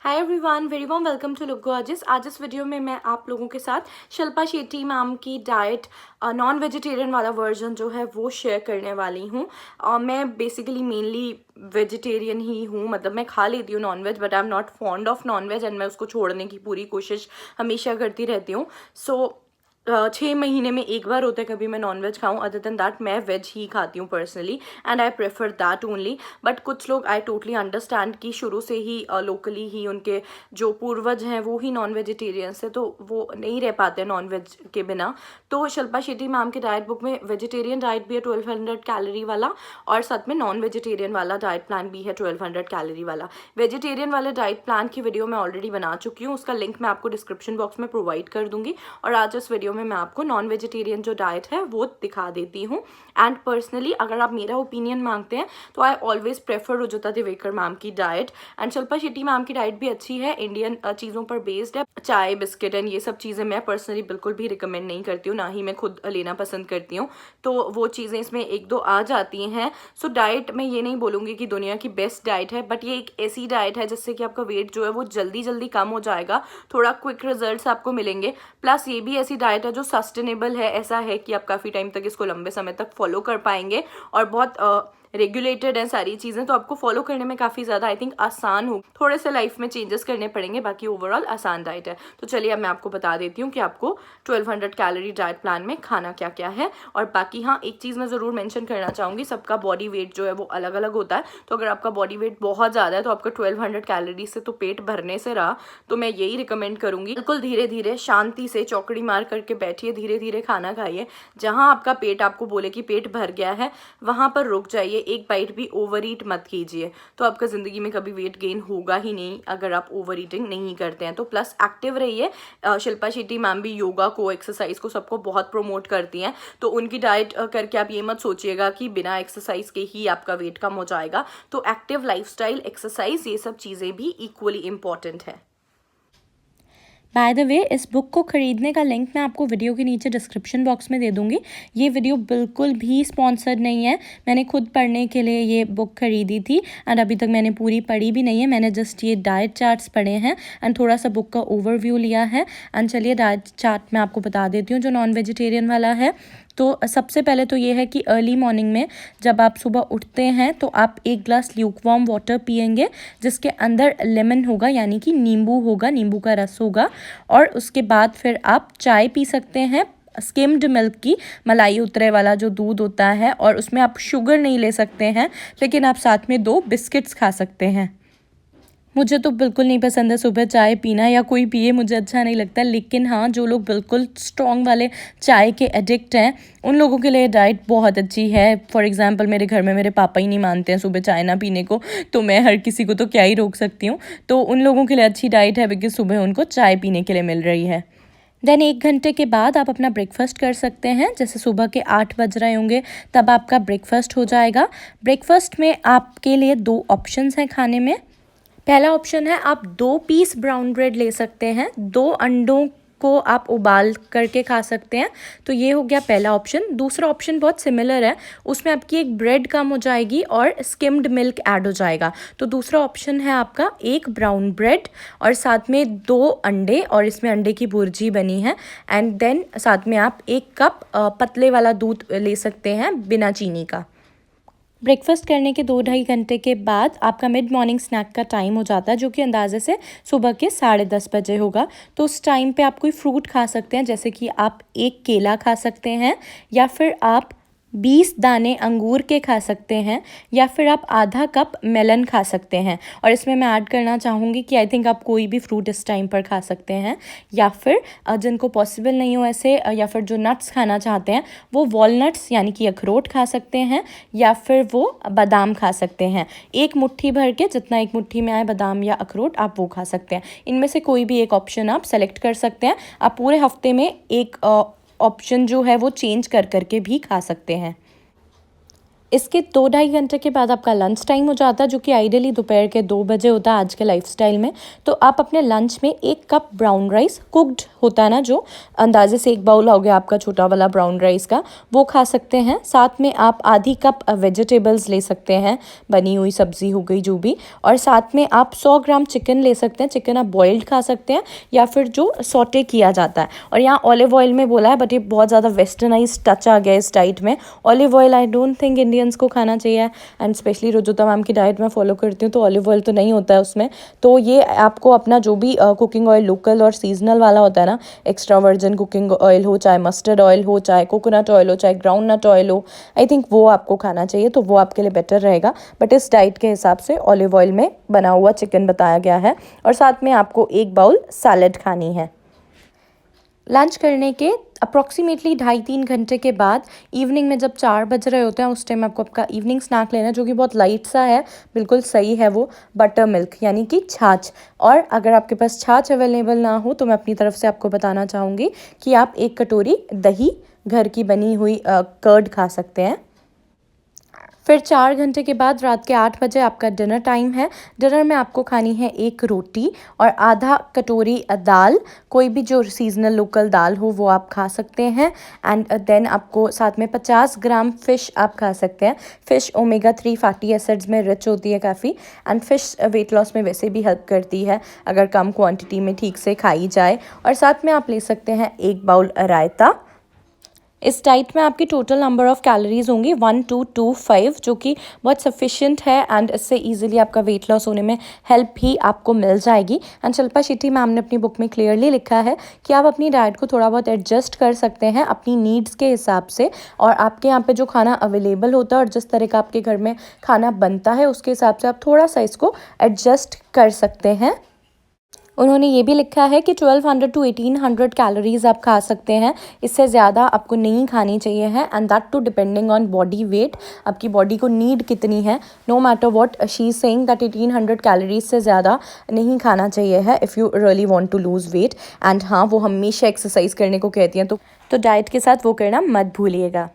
Hi everyone, very warm welcome to look gorgeous. आज इस video में मैं आप लोगों के साथ शिल्पा शेट्टी मैम की डाइट नॉन वेजिटेरियन वाला वर्जन जो है वो शेयर करने वाली हूँ। मैं बेसिकली मेनली वेजिटेरियन ही हूँ, मतलब मैं खा लेती हूँ non veg, but I am not fond of non veg and मैं उसको छोड़ने की पूरी कोशिश हमेशा करती रहती हूँ। 6 महीने में एक बार होता है कभी मैं नॉन वेज खाऊँ, अदर देन दैट मैं वेज ही खाती हूँ personally and I prefer that only. But कुछ लोग आई टोटली अंडरस्टैंड कि शुरू से ही लोकली ही उनके जो पूर्वज हैं वो ही नॉन वेजिटेरियंस है, तो वो नहीं रह पाते नॉन वेज के बिना। तो शिल्पा शेट्टी मैम के डाइट बुक में वेजिटेरियन डाइट भी है 1200 कैलोरी वाला, और साथ में नॉन वेजिटेरियन वाला डाइट प्लान भी है 1200 कैलोरी वाला। वेजिटेरियन वाले डाइट प्लान की वीडियो मैं ऑलरेडी बना चुकी हूँ, उसका लिंक मैं आपको डिस्क्रिप्शन बॉक्स में प्रोवाइड कर दूंगी। और आज इस वीडियो में मैं आपको नॉन वेजिटेरियन जो डाइट है वो दिखा देती हूँ। एंड पर्सनली अगर आप मेरा ओपिनियन मांगते हैं तो I always prefer Rujuta Diwekar ma'am की diet. And Shilpa Shetty ma'am की डाइट भी अच्छी है, इंडियन चीज़ों पर बेस्ड है। चाय बिस्किट एंड ये सब चीज़ें मैं पर्सनली बिल्कुल भी रिकमेंड नहीं करती हूँ, ना ही मैं खुद लेना पसंद करती हूँ, तो वो चीज़ें इसमें एक दो आ जाती हैं। सो डाइट मैं ये नहीं बोलूँगी कि दुनिया की बेस्ट डाइट है, बट ये एक ऐसी डाइट है जिससे कि आपका वेट जो है वो जल्दी जल्दी कम हो जाएगा, थोड़ा क्विक रिजल्ट्स आपको मिलेंगे। प्लस ये भी ऐसी डाइट है जो सस्टेनेबल है, ऐसा है कि आप काफ़ी टाइम तक इसको लंबे समय तक फॉलो कर पाएंगे और बहुत रेगुलेटेड है सारी चीज़ें, तो आपको फॉलो करने में काफ़ी ज़्यादा आई थिंक आसान हो। थोड़े से लाइफ में चेंजेस करने पड़ेंगे, बाकी ओवरऑल आसान डाइट है। तो चलिए अब मैं आपको बता देती हूँ कि आपको 1200 कैलोरी डाइट प्लान में खाना क्या क्या है। और बाकी हाँ, एक चीज़ मैं ज़रूर मेंशन करना चाहूँगी, सबका बॉडी वेट जो है वो अलग अलग होता है। तो अगर आपका बॉडी वेट बहुत ज़्यादा है तो आपका 1200 कैलोरी से तो पेट भरने से रहा, तो मैं यही रिकमेंड करूँगी बिल्कुल धीरे धीरे शांति से चौकड़ी मार करके बैठिए, धीरे धीरे खाना खाइए। जहाँ आपका पेट आपको बोले कि पेट भर गया है वहाँ पर रुक जाइए, एक बाइट भी ओवर ईट मत कीजिए। तो आपका ज़िंदगी में कभी वेट गेन होगा ही नहीं अगर आप ओवर ईटिंग नहीं करते हैं। तो प्लस एक्टिव रहिए। शिल्पा शेट्टी मैम भी योगा को, एक्सरसाइज को, सबको बहुत प्रमोट करती हैं, तो उनकी डाइट करके आप ये मत सोचिएगा कि बिना एक्सरसाइज के ही आपका वेट कम हो जाएगा। तो एक्टिव लाइफस्टाइल, एक्सरसाइज, ये सब चीज़ें भी इक्वली इम्पॉर्टेंट है। बाय द वे, इस बुक को ख़रीदने का लिंक मैं आपको वीडियो के नीचे डिस्क्रिप्शन बॉक्स में दे दूँगी। ये वीडियो बिल्कुल भी स्पॉन्सर्ड नहीं है, मैंने खुद पढ़ने के लिए ये बुक ख़रीदी थी एंड अभी तक मैंने पूरी पढ़ी भी नहीं है। मैंने जस्ट ये डाइट चार्ट्स पढ़े हैं एंड थोड़ा सा बुक का ओवरव्यू लिया है। एंड चलिए डाइट चार्ट मैं आपको बता देती हूँ जो नॉन वेजिटेरियन वाला है। तो सबसे पहले तो ये है कि अर्ली मॉर्निंग में जब आप सुबह उठते हैं तो आप एक ग्लास ल्यूकवार्म वाटर पिएंगे जिसके अंदर लेमन होगा, यानी कि नींबू होगा, नींबू का रस होगा। और उसके बाद फिर आप चाय पी सकते हैं, स्किम्ड मिल्क की, मलाई उतरे वाला जो दूध होता है, और उसमें आप शुगर नहीं ले सकते हैं, लेकिन आप साथ में 2 बिस्किट्स खा सकते हैं। मुझे तो बिल्कुल नहीं पसंद है सुबह चाय पीना, या कोई पिए मुझे अच्छा नहीं लगता। लेकिन हाँ, जो लोग बिल्कुल स्ट्रॉन्ग वाले चाय के एडिक्ट हैं उन लोगों के लिए डाइट बहुत अच्छी है। फॉर एग्जांपल मेरे घर में मेरे पापा ही नहीं मानते हैं सुबह चाय ना पीने को, तो मैं हर किसी को तो क्या ही रोक सकती हूँ। तो उन लोगों के लिए अच्छी डाइट है बिकॉज सुबह उनको चाय पीने के लिए मिल रही है। देन 1 घंटे के बाद आप अपना ब्रेकफास्ट कर सकते हैं। जैसे सुबह के 8 बज रहे होंगे तब आपका ब्रेकफास्ट हो जाएगा। ब्रेकफास्ट में आपके लिए 2 ऑप्शंस हैं खाने में। पहला ऑप्शन है आप 2 पीस ब्राउन ब्रेड ले सकते हैं, 2 अंडों को आप उबाल करके खा सकते हैं। तो ये हो गया पहला ऑप्शन। दूसरा ऑप्शन बहुत सिमिलर है, उसमें आपकी एक ब्रेड कम हो जाएगी और स्किम्ड मिल्क ऐड हो जाएगा। तो दूसरा ऑप्शन है आपका 1 ब्राउन ब्रेड और साथ में 2 अंडे, और इसमें अंडे की भुर्जी बनी है। एंड देन साथ में आप 1 कप पतले वाला दूध ले सकते हैं बिना चीनी का। ब्रेकफास्ट करने के 2-2.5 घंटे के बाद आपका मिड मॉर्निंग स्नैक का टाइम हो जाता है, जो कि अंदाजे से सुबह के 10:30 बजे होगा। तो उस टाइम पे आप कोई फ्रूट खा सकते हैं, जैसे कि आप 1 केला खा सकते हैं, या फिर आप 20 दाने अंगूर के खा सकते हैं, या फिर आप आधा कप मेलन खा सकते हैं। और इसमें मैं ऐड करना चाहूँगी कि आई थिंक आप कोई भी फ्रूट इस टाइम पर खा सकते हैं, या फिर जिनको पॉसिबल नहीं हो ऐसे, या फिर जो नट्स खाना चाहते हैं वो वॉलनट्स यानी कि अखरोट खा सकते हैं, या फिर वो बादाम खा सकते हैं। 1 मुट्ठी भर के, जितना 1 मुट्ठी में आए बादाम या अखरोट, आप वो खा सकते हैं। इनमें से कोई भी एक ऑप्शन आप सेलेक्ट कर सकते हैं। आप पूरे हफ्ते में एक ऑप्शन जो है वो चेंज कर करके भी खा सकते हैं। इसके 2-2.5 घंटे के बाद आपका लंच टाइम हो जाता है, जो कि आइडियली दोपहर के 2 बजे होता है आज के लाइफस्टाइल में। तो आप अपने लंच में 1 कप ब्राउन राइस कुक्ड होता है ना, जो अंदाजे से 1 बाउल हो गया आपका छोटा वाला ब्राउन राइस का, वो खा सकते हैं। साथ में आप आधी कप वेजिटेबल्स ले सकते हैं, बनी हुई सब्जी हो गई जो भी, और साथ में आप 100 ग्राम चिकन ले सकते हैं। चिकन आप बॉइल्ड खा सकते हैं या फिर जो सॉटे किया जाता है। और यहाँ ऑलिव ऑयल में बोला है, बट ये बहुत ज़्यादा वेस्टर्नाइज टच आ गया इस डाइट में। Olive oil I don't think Indians को खाना चाहिए, एंड स्पेशली रुजुता मैम की डाइट में फॉलो करती हूँ तो ऑलिव ऑयल तो नहीं होता है उसमें। तो ये आपको अपना जो भी कुकिंग ऑयल लोकल और सीजनल वाला होता है ना, एक्स्ट्रा वर्जिन कुकिंग ऑयल हो, चाहे मस्टर्ड ऑयल हो, चाहे कोकोनट ऑयल हो, चाहे ग्राउंड नट ऑयल हो, आई थिंक वो आपको खाना चाहिए, तो वो आपके लिए बेटर रहेगा। बट इस डाइट के हिसाब से ऑलिव ऑयल में बना हुआ चिकन बताया गया है। और साथ में आपको 1 बाउल सैलड खानी है। लंच करने के अप्रॉक्सीमेटली 2.5-3 घंटे के बाद इवनिंग में जब 4 बज रहे होते हैं, उस टाइम आपको आपका इवनिंग स्नैक लेना है, जो कि बहुत लाइट सा है, बिल्कुल सही है वो, बटर मिल्क यानी कि छाछ। और अगर आपके पास छाछ अवेलेबल ना हो तो मैं अपनी तरफ से आपको बताना चाहूँगी कि आप 1 कटोरी दही, घर की बनी हुई कर्ड खा सकते हैं। फिर 4 घंटे के बाद रात के 8 बजे आपका डिनर टाइम है। डिनर में आपको खानी है 1 रोटी और आधा कटोरी दाल, कोई भी जो सीजनल लोकल दाल हो वो आप खा सकते हैं। एंड देन आपको साथ में 50 ग्राम फ़िश आप खा सकते हैं। फ़िश ओमेगा 3 फैटी एसिड्स में रिच होती है काफ़ी, एंड फ़िश वेट लॉस में वैसे भी हेल्प करती है अगर कम क्वांटिटी में ठीक से खाई जाए। और साथ में आप ले सकते हैं 1 बाउल रायता। इस डाइट में आपकी टोटल नंबर ऑफ़ कैलोरीज होंगी 1225, जो कि बहुत सफिशिएंट है, एंड इससे इजीली आपका वेट लॉस होने में हेल्प भी आपको मिल जाएगी। एंड शिल्पा शेट्टी मैम ने अपनी बुक में क्लियरली लिखा है कि आप अपनी डाइट को थोड़ा बहुत एडजस्ट कर सकते हैं अपनी नीड्स के हिसाब से, और आपके यहाँ पे जो खाना अवेलेबल होता है और जिस तरह का आपके घर में खाना बनता है उसके हिसाब से आप थोड़ा सा इसको एडजस्ट कर सकते हैं। उन्होंने ये भी लिखा है कि 1200 to 1800 कैलोरीज़ आप खा सकते हैं, इससे ज़्यादा आपको नहीं खानी चाहिए है, and that too depending on body weight, आपकी बॉडी को नीड कितनी है। No matter what she is saying that 1800 calories से ज़्यादा नहीं खाना चाहिए है if you really want to lose weight. And हाँ, वो हमेशा एक्सरसाइज करने को कहती हैं, तो डाइट के साथ वो करना मत भूलिएगा।